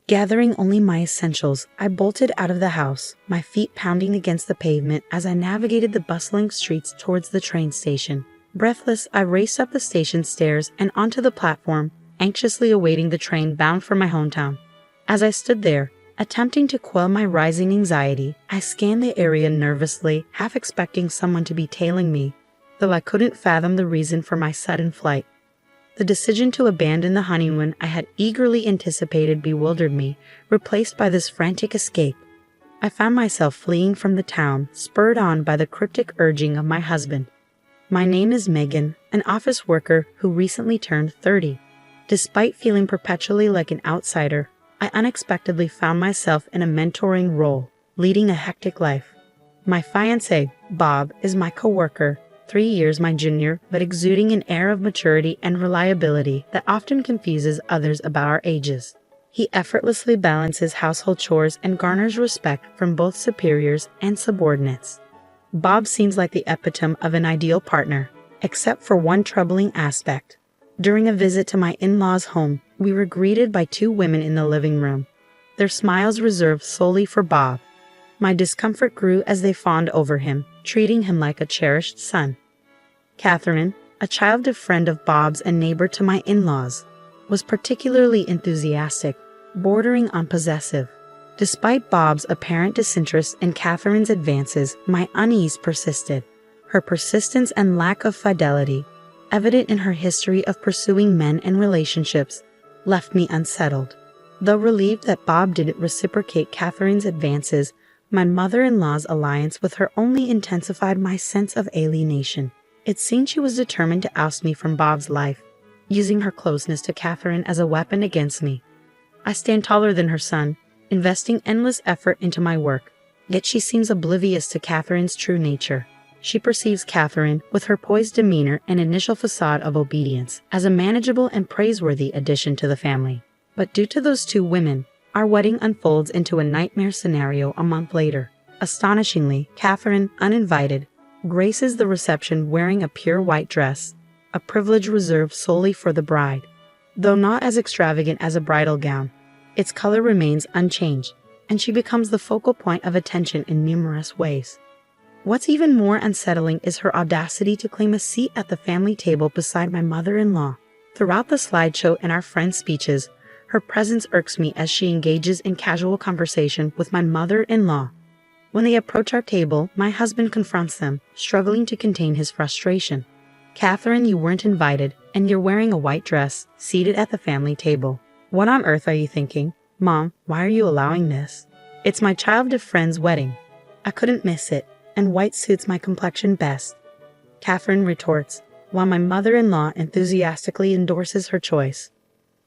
Gathering only my essentials, I bolted out of the house, my feet pounding against the pavement as I navigated the bustling streets towards the train station. Breathless, I raced up the station stairs and onto the platform, anxiously awaiting the train bound for my hometown. As I stood there, attempting to quell my rising anxiety, I scanned the area nervously, half expecting someone to be tailing me, though I couldn't fathom the reason for my sudden flight. The decision to abandon the honeymoon I had eagerly anticipated bewildered me, replaced by this frantic escape. I found myself fleeing from the town, spurred on by the cryptic urging of my husband. My name is Megan, an office worker who recently turned 30. Despite feeling perpetually like an outsider, I unexpectedly found myself in a mentoring role, leading a hectic life. My fiancé, Bob, is my co-worker, 3 years my junior, but exuding an air of maturity and reliability that often confuses others about our ages. He effortlessly balances household chores and garners respect from both superiors and subordinates. Bob seems like the epitome of an ideal partner, except for one troubling aspect. During a visit to my in-laws' home, we were greeted by 2 women in the living room, their smiles reserved solely for Bob. My discomfort grew as they fawned over him, treating him like a cherished son. Catherine, a childhood friend of Bob's and neighbor to my in-laws, was particularly enthusiastic, bordering on possessive. Despite Bob's apparent disinterest in Catherine's advances, my unease persisted. Her persistence and lack of fidelity, evident in her history of pursuing men and relationships, left me unsettled. Though relieved that Bob didn't reciprocate Catherine's advances, my mother-in-law's alliance with her only intensified my sense of alienation. It seemed she was determined to oust me from Bob's life, using her closeness to Catherine as a weapon against me. I stand taller than her son, investing endless effort into my work, yet she seems oblivious to Catherine's true nature. She perceives Catherine, with her poised demeanor and initial facade of obedience, as a manageable and praiseworthy addition to the family. But due to those 2 women, our wedding unfolds into a nightmare scenario a month later. Astonishingly, Catherine, uninvited, graces the reception wearing a pure white dress, a privilege reserved solely for the bride. Though not as extravagant as a bridal gown, its color remains unchanged, and she becomes the focal point of attention in numerous ways. What's even more unsettling is her audacity to claim a seat at the family table beside my mother-in-law. Throughout the slideshow and our friends' speeches, her presence irks me as she engages in casual conversation with my mother-in-law. When they approach our table, my husband confronts them, struggling to contain his frustration. Catherine, you weren't invited, and you're wearing a white dress, seated at the family table. What on earth are you thinking? Mom, why are you allowing this? It's my childhood friend's wedding. I couldn't miss it, and white suits my complexion best. Catherine retorts, while my mother-in-law enthusiastically endorses her choice,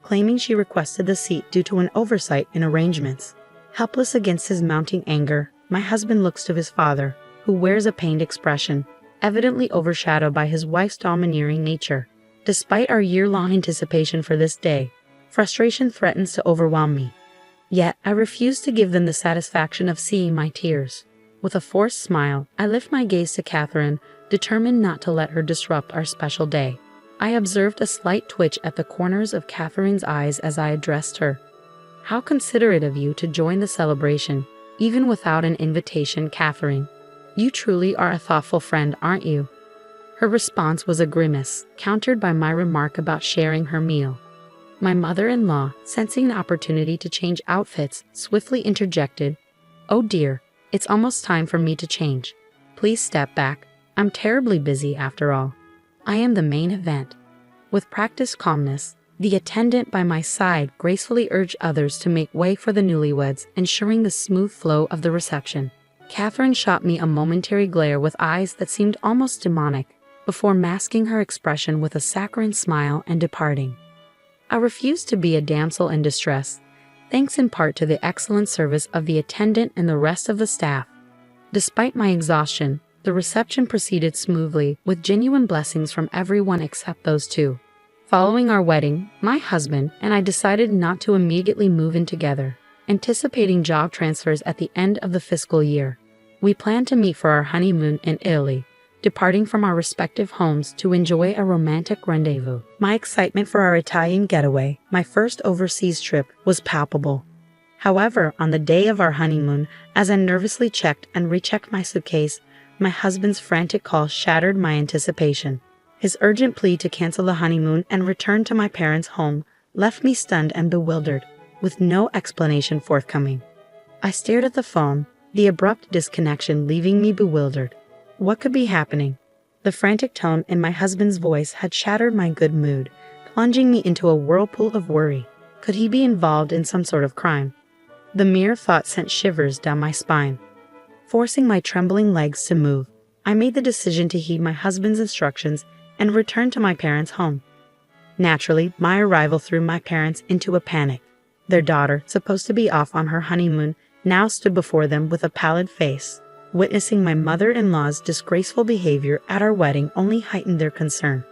claiming she requested the seat due to an oversight in arrangements. Helpless against his mounting anger, my husband looks to his father, who wears a pained expression, evidently overshadowed by his wife's domineering nature. Despite our year-long anticipation for this day, frustration threatens to overwhelm me. Yet, I refuse to give them the satisfaction of seeing my tears. With a forced smile, I lift my gaze to Catherine, determined not to let her disrupt our special day. I observed a slight twitch at the corners of Catherine's eyes as I addressed her. How considerate of you to join the celebration, even without an invitation, Catherine. You truly are a thoughtful friend, aren't you? Her response was a grimace, countered by my remark about sharing her meal. My mother-in-law, sensing the opportunity to change outfits, swiftly interjected, "Oh dear, it's almost time for me to change. Please step back. I'm terribly busy after all. I am the main event." With practiced calmness, the attendant by my side gracefully urged others to make way for the newlyweds, ensuring the smooth flow of the reception. Catherine shot me a momentary glare with eyes that seemed almost demonic, before masking her expression with a saccharine smile and departing. I refused to be a damsel in distress, thanks in part to the excellent service of the attendant and the rest of the staff. Despite my exhaustion, the reception proceeded smoothly, with genuine blessings from everyone except those 2. Following our wedding, my husband and I decided not to immediately move in together, anticipating job transfers at the end of the fiscal year. We planned to meet for our honeymoon in Italy, departing from our respective homes to enjoy a romantic rendezvous. My excitement for our Italian getaway, my first overseas trip, was palpable. However, on the day of our honeymoon, as I nervously checked and rechecked my suitcase, my husband's frantic call shattered my anticipation. His urgent plea to cancel the honeymoon and return to my parents' home left me stunned and bewildered, with no explanation forthcoming. I stared at the phone, the abrupt disconnection leaving me bewildered. What could be happening? The frantic tone in my husband's voice had shattered my good mood, plunging me into a whirlpool of worry. Could he be involved in some sort of crime? The mere thought sent shivers down my spine. Forcing my trembling legs to move, I made the decision to heed my husband's instructions and return to my parents' home. Naturally, my arrival threw my parents into a panic. Their daughter, supposed to be off on her honeymoon, now stood before them with a pallid face. Witnessing my mother-in-law's disgraceful behavior at our wedding only heightened their concern.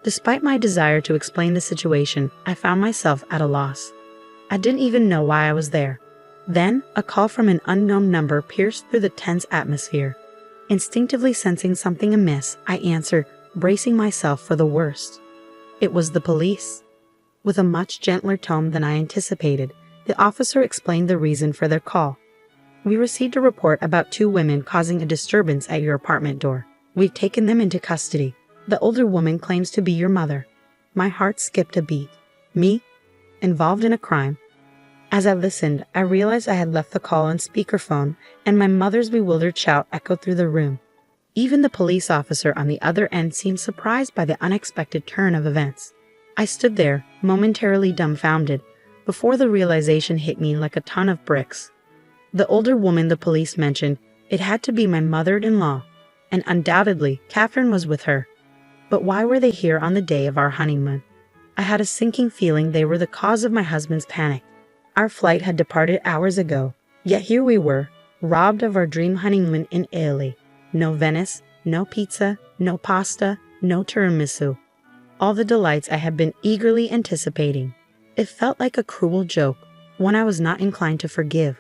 Despite my desire to explain the situation, I found myself at a loss. I didn't even know why I was there. Then, a call from an unknown number pierced through the tense atmosphere. Instinctively sensing something amiss, I answered, bracing myself for the worst. It was the police. With a much gentler tone than I anticipated, the officer explained the reason for their call. We received a report about 2 women causing a disturbance at your apartment door. We've taken them into custody. The older woman claims to be your mother. My heart skipped a beat. Me? Involved in a crime? As I listened, I realized I had left the call on speakerphone, and my mother's bewildered shout echoed through the room. Even the police officer on the other end seemed surprised by the unexpected turn of events. I stood there, momentarily dumbfounded, before the realization hit me like a ton of bricks. The older woman the police mentioned, it had to be my mother-in-law, and undoubtedly, Catherine was with her. But why were they here on the day of our honeymoon? I had a sinking feeling they were the cause of my husband's panic. Our flight had departed hours ago, yet here we were, robbed of our dream honeymoon in Italy. No Venice, no pizza, no pasta, no tiramisu. All the delights I had been eagerly anticipating. It felt like a cruel joke, one I was not inclined to forgive.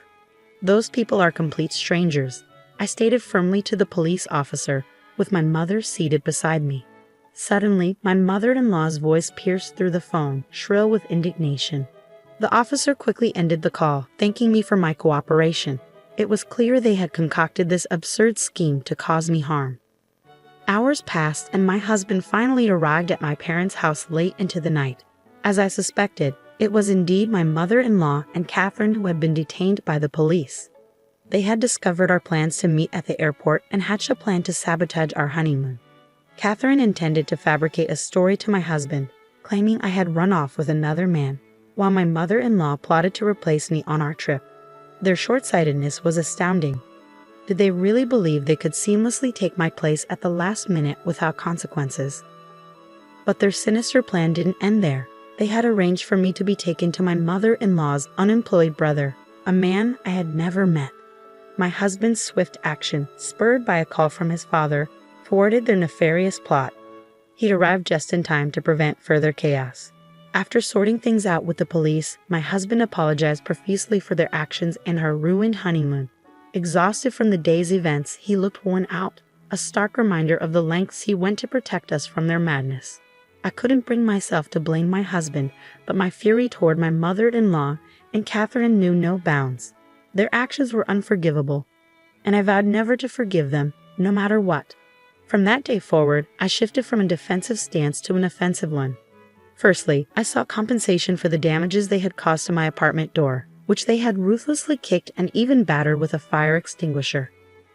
Those people are complete strangers, I stated firmly to the police officer, with my mother seated beside me. Suddenly, my mother-in-law's voice pierced through the phone, shrill with indignation. The officer quickly ended the call, thanking me for my cooperation. It was clear they had concocted this absurd scheme to cause me harm. Hours passed, and my husband finally arrived at my parents' house late into the night. As I suspected, it was indeed my mother-in-law and Catherine who had been detained by the police. They had discovered our plans to meet at the airport and hatched a plan to sabotage our honeymoon. Catherine intended to fabricate a story to my husband, claiming I had run off with another man, while my mother-in-law plotted to replace me on our trip. Their short-sightedness was astounding. Did they really believe they could seamlessly take my place at the last minute without consequences? But their sinister plan didn't end there. They had arranged for me to be taken to my mother-in-law's unemployed brother, a man I had never met. My husband's swift action, spurred by a call from his father, thwarted their nefarious plot. He'd arrived just in time to prevent further chaos. After sorting things out with the police, my husband apologized profusely for their actions and our ruined honeymoon. Exhausted from the day's events, he looked worn out, a stark reminder of the lengths he went to protect us from their madness. I couldn't bring myself to blame my husband, but my fury toward my mother-in-law and Catherine knew no bounds. Their actions were unforgivable, and I vowed never to forgive them, no matter what. From that day forward, I shifted from a defensive stance to an offensive one. Firstly, I sought compensation for the damages they had caused to my apartment door, which they had ruthlessly kicked and even battered with a fire extinguisher.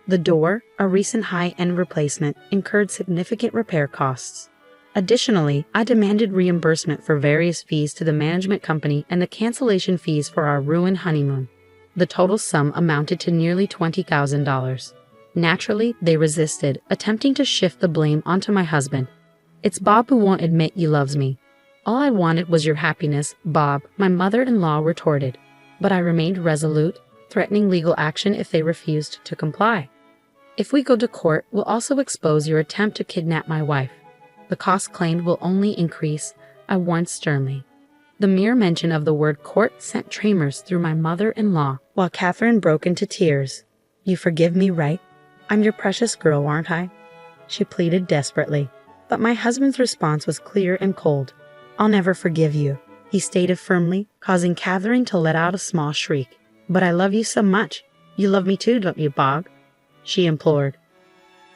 The door, a recent high-end replacement, incurred significant repair costs. Additionally, I demanded reimbursement for various fees to the management company and the cancellation fees for our ruined honeymoon. The total sum amounted to nearly $20,000. Naturally, they resisted, attempting to shift the blame onto my husband. "It's Bob who won't admit he loves me." "All I wanted was your happiness, Bob," my mother-in-law retorted. But I remained resolute, threatening legal action if they refused to comply. "If we go to court, we'll also expose your attempt to kidnap my wife. The cost claimed will only increase," I warned sternly. The mere mention of the word court sent tremors through my mother-in-law, while Catherine broke into tears. "You forgive me, right? I'm your precious girl, aren't I?" she pleaded desperately. But my husband's response was clear and cold. "I'll never forgive you," he stated firmly, causing Catherine to let out a small shriek. But I love you so much. You love me too, don't you, Bob? She implored.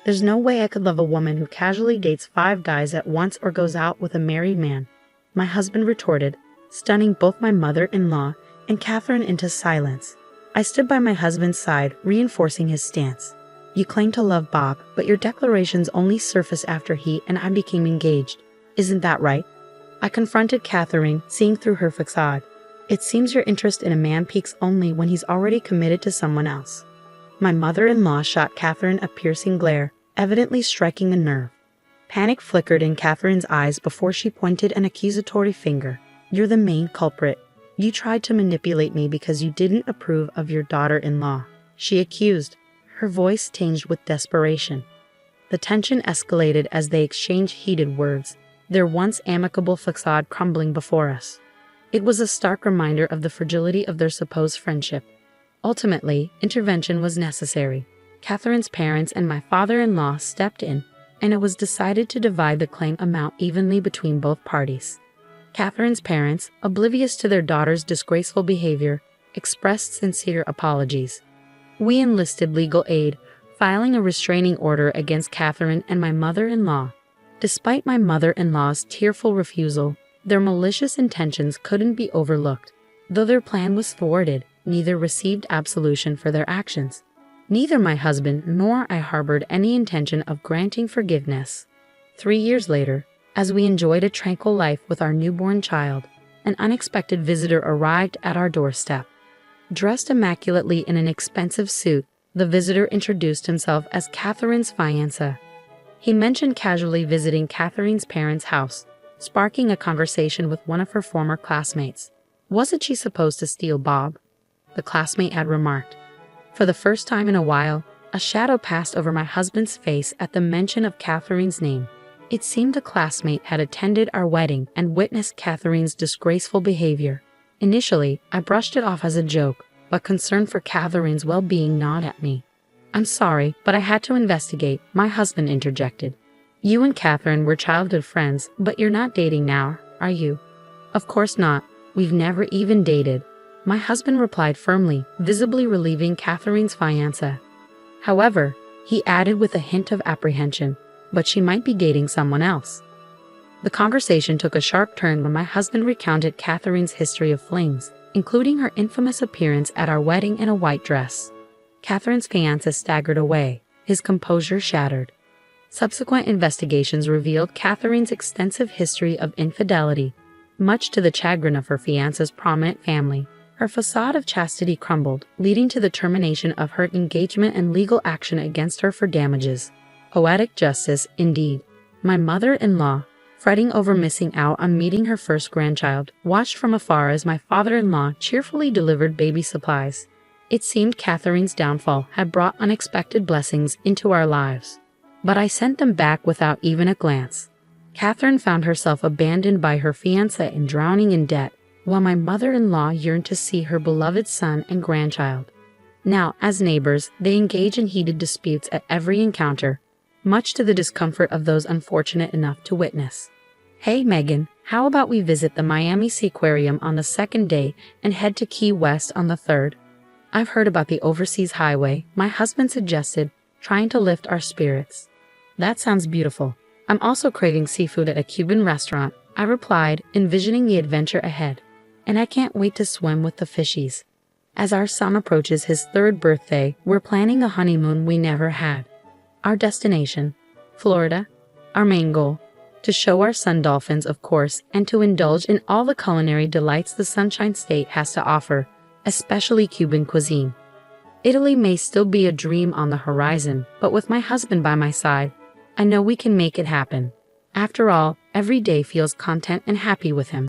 There's no way I could love a woman who casually dates 5 guys at once or goes out with a married man, my husband retorted, stunning both my mother-in-law and Catherine into silence. I stood by my husband's side, reinforcing his stance. You claim to love Bob, but your declarations only surfaced after he and I became engaged. Isn't that right? I confronted Catherine, seeing through her facade. It seems your interest in a man peaks only when he's already committed to someone else. My mother-in-law shot Catherine a piercing glare, evidently striking a nerve. Panic flickered in Catherine's eyes before she pointed an accusatory finger. You're the main culprit. You tried to manipulate me because you didn't approve of your daughter-in-law, she accused, her voice tinged with desperation. The tension escalated as they exchanged heated words, their once amicable facade crumbling before us. It was a stark reminder of the fragility of their supposed friendship. Ultimately, intervention was necessary. Catherine's parents and my father-in-law stepped in, and it was decided to divide the claim amount evenly between both parties. Catherine's parents, oblivious to their daughter's disgraceful behavior, expressed sincere apologies. We enlisted legal aid, filing a restraining order against Catherine and my mother-in-law. Despite my mother-in-law's tearful refusal, their malicious intentions couldn't be overlooked. Though their plan was thwarted, neither received absolution for their actions. Neither my husband nor I harbored any intention of granting forgiveness. 3 years later, as we enjoyed a tranquil life with our newborn child, an unexpected visitor arrived at our doorstep. Dressed immaculately in an expensive suit, the visitor introduced himself as Catherine's fiancé. He mentioned casually visiting Catherine's parents' house, sparking a conversation with one of her former classmates. Wasn't she supposed to steal Bob? The classmate had remarked. For the first time in a while, a shadow passed over my husband's face at the mention of Catherine's name. It seemed a classmate had attended our wedding and witnessed Catherine's disgraceful behavior. Initially, I brushed it off as a joke, but concern for Catherine's well-being gnawed at me. I'm sorry, but I had to investigate, my husband interjected. You and Catherine were childhood friends, but you're not dating now, are you? Of course not. We've never even dated. My husband replied firmly, visibly relieving Catherine's fiancé. However, he added with a hint of apprehension, but she might be dating someone else. The conversation took a sharp turn when my husband recounted Catherine's history of flings, including her infamous appearance at our wedding in a white dress. Catherine's fiancé staggered away, his composure shattered. Subsequent investigations revealed Catherine's extensive history of infidelity, much to the chagrin of her fiancé's prominent family. Her facade of chastity crumbled, leading to the termination of her engagement and legal action against her for damages. Poetic justice, indeed. My mother-in-law, fretting over missing out on meeting her first grandchild, watched from afar as my father-in-law cheerfully delivered baby supplies. It seemed Catherine's downfall had brought unexpected blessings into our lives. But I sent them back without even a glance. Catherine found herself abandoned by her fiancé and drowning in debt, while my mother-in-law yearned to see her beloved son and grandchild. Now, as neighbors, they engage in heated disputes at every encounter, much to the discomfort of those unfortunate enough to witness. Hey Megan, how about we visit the Miami Seaquarium on the 2nd day and head to Key West on the 3rd? I've heard about the overseas highway, my husband suggested, trying to lift our spirits. That sounds beautiful. I'm also craving seafood at a Cuban restaurant, I replied, envisioning the adventure ahead. And I can't wait to swim with the fishies. As our son approaches his 3rd birthday, we're planning a honeymoon we never had. Our destination, Florida. Our main goal, to show our son dolphins, of course, and to indulge in all the culinary delights the Sunshine State has to offer, especially Cuban cuisine. Italy may still be a dream on the horizon, but with my husband by my side, I know we can make it happen. After all, every day feels content and happy with him.